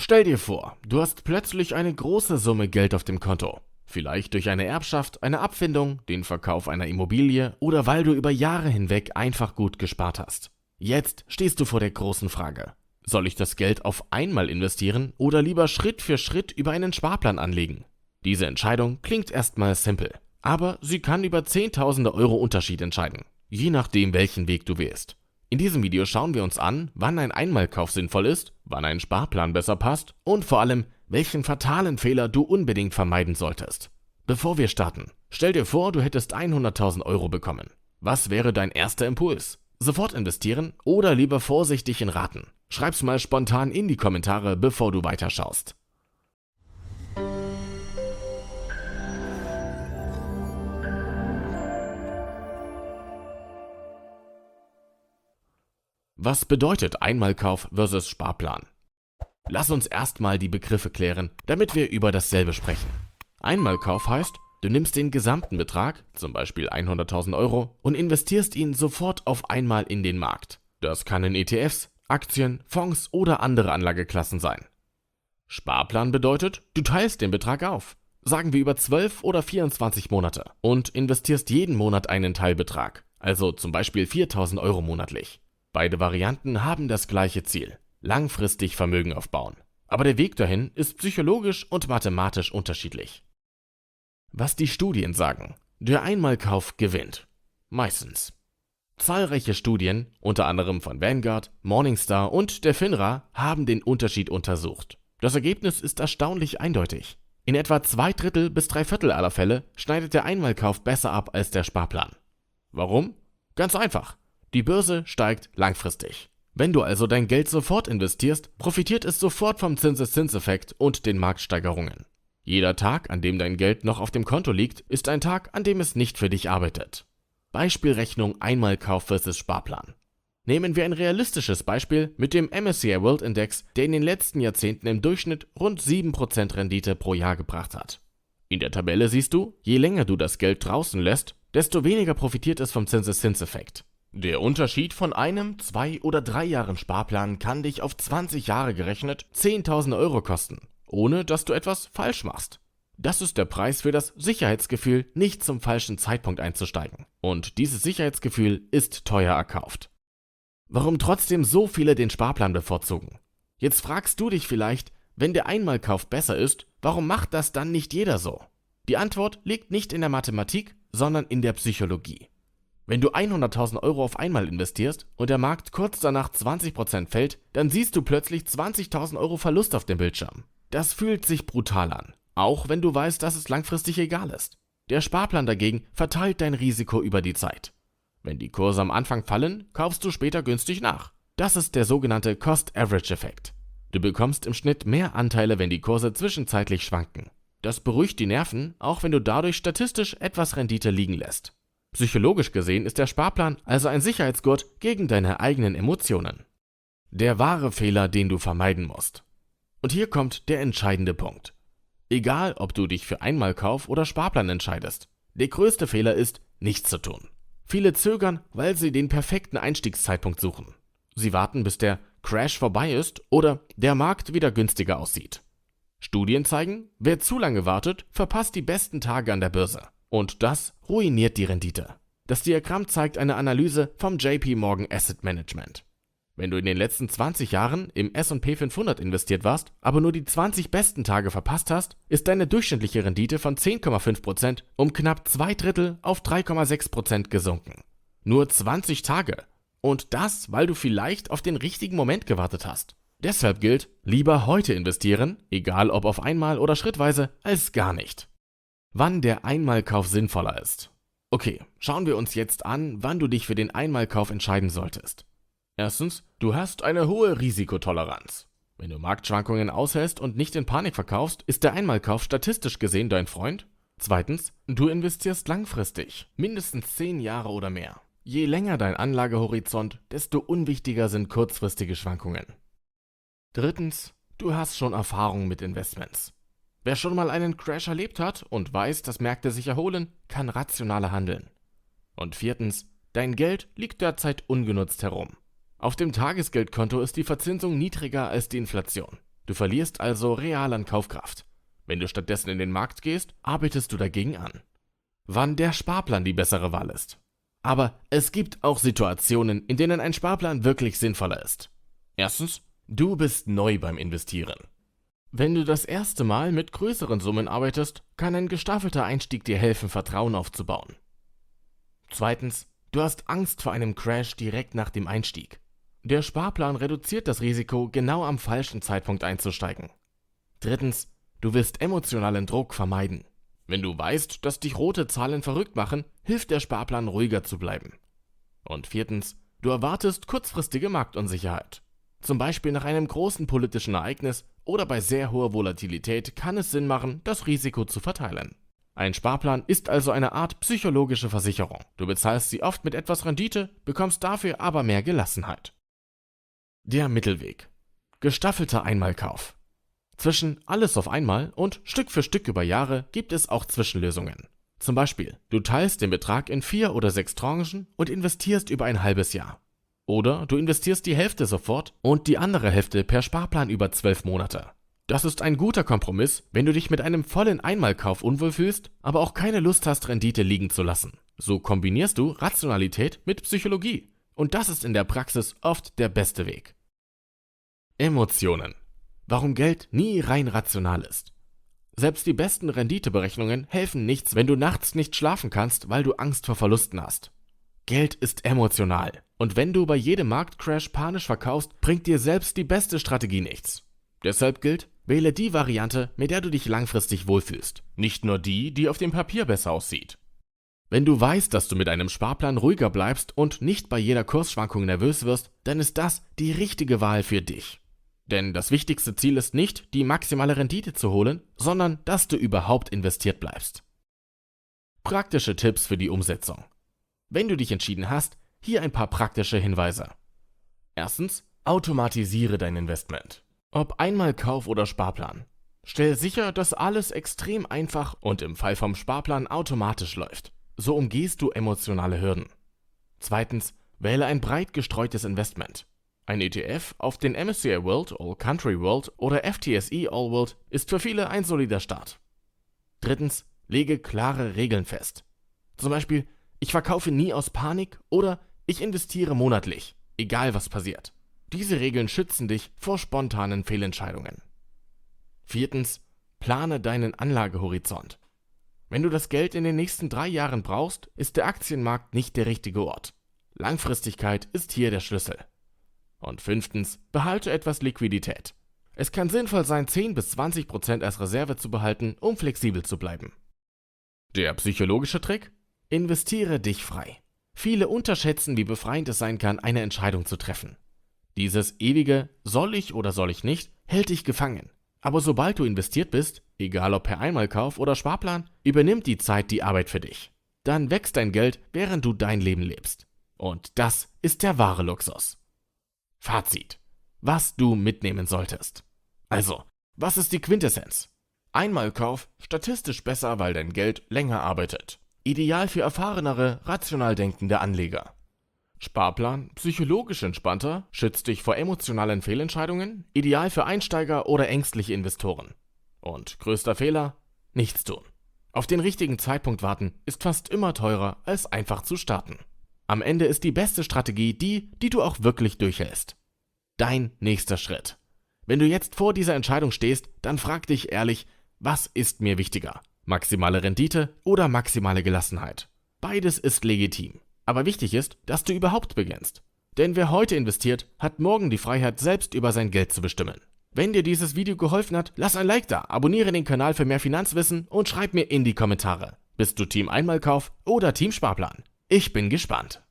Stell dir vor, du hast plötzlich eine große Summe Geld auf dem Konto. Vielleicht durch eine Erbschaft, eine Abfindung, den Verkauf einer Immobilie oder weil du über Jahre hinweg einfach gut gespart hast. Jetzt stehst du vor der großen Frage: Soll ich das Geld auf einmal investieren oder lieber Schritt für Schritt über einen Sparplan anlegen? Diese Entscheidung klingt erstmal simpel, aber sie kann über Zehntausende Euro Unterschied entscheiden, je nachdem welchen Weg du wählst. In diesem Video schauen wir uns an, wann ein Einmalkauf sinnvoll ist, wann ein Sparplan besser passt und vor allem, welchen fatalen Fehler du unbedingt vermeiden solltest. Bevor wir starten, stell dir vor, du hättest 100.000 Euro bekommen. Was wäre dein erster Impuls? Sofort investieren oder lieber vorsichtig in Raten? Schreib's mal spontan in die Kommentare, bevor du weiterschaust. Was bedeutet Einmalkauf versus Sparplan? Lass uns erstmal die Begriffe klären, damit wir über dasselbe sprechen. Einmalkauf heißt, du nimmst den gesamten Betrag, zum Beispiel 100.000 Euro, und investierst ihn sofort auf einmal in den Markt. Das kann in ETFs, Aktien, Fonds oder andere Anlageklassen sein. Sparplan bedeutet, du teilst den Betrag auf, sagen wir über 12 oder 24 Monate, und investierst jeden Monat einen Teilbetrag, also zum Beispiel 4.000 Euro monatlich. Beide Varianten haben das gleiche Ziel: langfristig Vermögen aufbauen. Aber der Weg dahin ist psychologisch und mathematisch unterschiedlich. Was die Studien sagen: Der Einmalkauf gewinnt. Meistens. Zahlreiche Studien, unter anderem von Vanguard, Morningstar und der FINRA, haben den Unterschied untersucht. Das Ergebnis ist erstaunlich eindeutig. In etwa 2/3 bis 3/4 aller Fälle schneidet der Einmalkauf besser ab als der Sparplan. Warum? Ganz einfach. Die Börse steigt langfristig. Wenn du also dein Geld sofort investierst, profitiert es sofort vom Zinseszinseffekt und den Marktsteigerungen. Jeder Tag, an dem dein Geld noch auf dem Konto liegt, ist ein Tag, an dem es nicht für dich arbeitet. Beispielrechnung Einmalkauf versus Sparplan. Nehmen wir ein realistisches Beispiel mit dem MSCI World Index, der in den letzten Jahrzehnten im Durchschnitt rund 7% Rendite pro Jahr gebracht hat. In der Tabelle siehst du, je länger du das Geld draußen lässt, desto weniger profitiert es vom Zinseszinseffekt. Der Unterschied von einem, 2 oder 3 Jahren Sparplan kann dich auf 20 Jahre gerechnet 10.000 Euro kosten, ohne dass du etwas falsch machst. Das ist der Preis für das Sicherheitsgefühl, nicht zum falschen Zeitpunkt einzusteigen. Und dieses Sicherheitsgefühl ist teuer erkauft. Warum trotzdem so viele den Sparplan bevorzugen? Jetzt fragst du dich vielleicht, wenn der Einmalkauf besser ist, warum macht das dann nicht jeder so? Die Antwort liegt nicht in der Mathematik, sondern in der Psychologie. Wenn du 100.000 Euro auf einmal investierst und der Markt kurz danach 20% fällt, dann siehst du plötzlich 20.000 Euro Verlust auf dem Bildschirm. Das fühlt sich brutal an, auch wenn du weißt, dass es langfristig egal ist. Der Sparplan dagegen verteilt dein Risiko über die Zeit. Wenn die Kurse am Anfang fallen, kaufst du später günstig nach. Das ist der sogenannte Cost-Average-Effekt. Du bekommst im Schnitt mehr Anteile, wenn die Kurse zwischenzeitlich schwanken. Das beruhigt die Nerven, auch wenn du dadurch statistisch etwas Rendite liegen lässt. Psychologisch gesehen ist der Sparplan also ein Sicherheitsgurt gegen deine eigenen Emotionen. Der wahre Fehler, den du vermeiden musst. Und hier kommt der entscheidende Punkt. Egal, ob du dich für Einmalkauf oder Sparplan entscheidest, der größte Fehler ist, nichts zu tun. Viele zögern, weil sie den perfekten Einstiegszeitpunkt suchen. Sie warten, bis der Crash vorbei ist oder der Markt wieder günstiger aussieht. Studien zeigen, wer zu lange wartet, verpasst die besten Tage an der Börse. Und das ruiniert die Rendite. Das Diagramm zeigt eine Analyse vom JP Morgan Asset Management. Wenn du in den letzten 20 Jahren im S&P 500 investiert warst, aber nur die 20 besten Tage verpasst hast, ist deine durchschnittliche Rendite von 10,5% um knapp 2/3 auf 3,6% gesunken. Nur 20 Tage. Und das, weil du vielleicht auf den richtigen Moment gewartet hast. Deshalb gilt, lieber heute investieren, egal ob auf einmal oder schrittweise, als gar nicht. Wann der Einmalkauf sinnvoller ist. Okay, schauen wir uns jetzt an, wann du dich für den Einmalkauf entscheiden solltest. Erstens, du hast eine hohe Risikotoleranz. Wenn du Marktschwankungen aushältst und nicht in Panik verkaufst, ist der Einmalkauf statistisch gesehen dein Freund. Zweitens, du investierst langfristig, mindestens 10 Jahre oder mehr. Je länger dein Anlagehorizont, desto unwichtiger sind kurzfristige Schwankungen. Drittens, du hast schon Erfahrung mit Investments. Wer schon mal einen Crash erlebt hat und weiß, dass Märkte sich erholen, kann rationaler handeln. Und viertens, dein Geld liegt derzeit ungenutzt herum. Auf dem Tagesgeldkonto ist die Verzinsung niedriger als die Inflation. Du verlierst also real an Kaufkraft. Wenn du stattdessen in den Markt gehst, arbeitest du dagegen an. Wann der Sparplan die bessere Wahl ist. Aber es gibt auch Situationen, in denen ein Sparplan wirklich sinnvoller ist. Erstens, du bist neu beim Investieren. Wenn du das erste Mal mit größeren Summen arbeitest, kann ein gestaffelter Einstieg dir helfen, Vertrauen aufzubauen. Zweitens, du hast Angst vor einem Crash direkt nach dem Einstieg. Der Sparplan reduziert das Risiko, genau am falschen Zeitpunkt einzusteigen. Drittens, du willst emotionalen Druck vermeiden. Wenn du weißt, dass dich rote Zahlen verrückt machen, hilft der Sparplan, ruhiger zu bleiben. Und viertens, du erwartest kurzfristige Marktunsicherheit. Zum Beispiel nach einem großen politischen Ereignis oder bei sehr hoher Volatilität kann es Sinn machen, das Risiko zu verteilen. Ein Sparplan ist also eine Art psychologische Versicherung. Du bezahlst sie oft mit etwas Rendite, bekommst dafür aber mehr Gelassenheit. Der Mittelweg. Gestaffelter Einmalkauf. Zwischen alles auf einmal und Stück für Stück über Jahre gibt es auch Zwischenlösungen. Zum Beispiel, du teilst den Betrag in 4 oder 6 Tranchen und investierst über ein halbes Jahr. Oder du investierst die Hälfte sofort und die andere Hälfte per Sparplan über 12 Monate. Das ist ein guter Kompromiss, wenn du dich mit einem vollen Einmalkauf unwohl fühlst, aber auch keine Lust hast, Rendite liegen zu lassen. So kombinierst du Rationalität mit Psychologie. Und das ist in der Praxis oft der beste Weg. Emotionen. Warum Geld nie rein rational ist. Selbst die besten Renditeberechnungen helfen nichts, wenn du nachts nicht schlafen kannst, weil du Angst vor Verlusten hast. Geld ist emotional. Und wenn du bei jedem Marktcrash panisch verkaufst, bringt dir selbst die beste Strategie nichts. Deshalb gilt, wähle die Variante, mit der du dich langfristig wohlfühlst. Nicht nur die, die auf dem Papier besser aussieht. Wenn du weißt, dass du mit einem Sparplan ruhiger bleibst und nicht bei jeder Kursschwankung nervös wirst, dann ist das die richtige Wahl für dich. Denn das wichtigste Ziel ist nicht, die maximale Rendite zu holen, sondern dass du überhaupt investiert bleibst. Praktische Tipps für die Umsetzung. Wenn du dich entschieden hast, hier ein paar praktische Hinweise. Erstens, automatisiere dein Investment. Ob Einmalkauf oder Sparplan. Stell sicher, dass alles extrem einfach und im Fall vom Sparplan automatisch läuft. So umgehst du emotionale Hürden. Zweitens, wähle ein breit gestreutes Investment. Ein ETF auf den MSCI World, All Country World oder FTSE All World ist für viele ein solider Start. Drittens, lege klare Regeln fest. Zum Beispiel, ich verkaufe nie aus Panik oder ich investiere monatlich, egal was passiert. Diese Regeln schützen dich vor spontanen Fehlentscheidungen. Viertens, plane deinen Anlagehorizont. Wenn du das Geld in den nächsten 3 Jahren brauchst, ist der Aktienmarkt nicht der richtige Ort. Langfristigkeit ist hier der Schlüssel. Und fünftens, behalte etwas Liquidität. Es kann sinnvoll sein, 10-20% als Reserve zu behalten, um flexibel zu bleiben. Der psychologische Trick? Investiere dich frei. Viele unterschätzen, wie befreiend es sein kann, eine Entscheidung zu treffen. Dieses ewige „Soll ich oder soll ich nicht?" hält dich gefangen. Aber sobald du investiert bist, egal ob per Einmalkauf oder Sparplan, übernimmt die Zeit die Arbeit für dich. Dann wächst dein Geld, während du dein Leben lebst. Und das ist der wahre Luxus. Fazit. Was du mitnehmen solltest. Also, was ist die Quintessenz? Einmalkauf, statistisch besser, weil dein Geld länger arbeitet. Ideal für erfahrenere, rational denkende Anleger. Sparplan, psychologisch entspannter, schützt dich vor emotionalen Fehlentscheidungen, ideal für Einsteiger oder ängstliche Investoren. Und größter Fehler? Nichts tun. Auf den richtigen Zeitpunkt warten ist fast immer teurer, als einfach zu starten. Am Ende ist die beste Strategie die du auch wirklich durchhältst. Dein nächster Schritt. Wenn du jetzt vor dieser Entscheidung stehst, dann frag dich ehrlich, was ist mir wichtiger? Maximale Rendite oder maximale Gelassenheit? Beides ist legitim. Aber wichtig ist, dass du überhaupt beginnst. Denn wer heute investiert, hat morgen die Freiheit, selbst über sein Geld zu bestimmen. Wenn dir dieses Video geholfen hat, lass ein Like da, abonniere den Kanal für mehr Finanzwissen und schreib mir in die Kommentare. Bist du Team Einmalkauf oder Team Sparplan? Ich bin gespannt.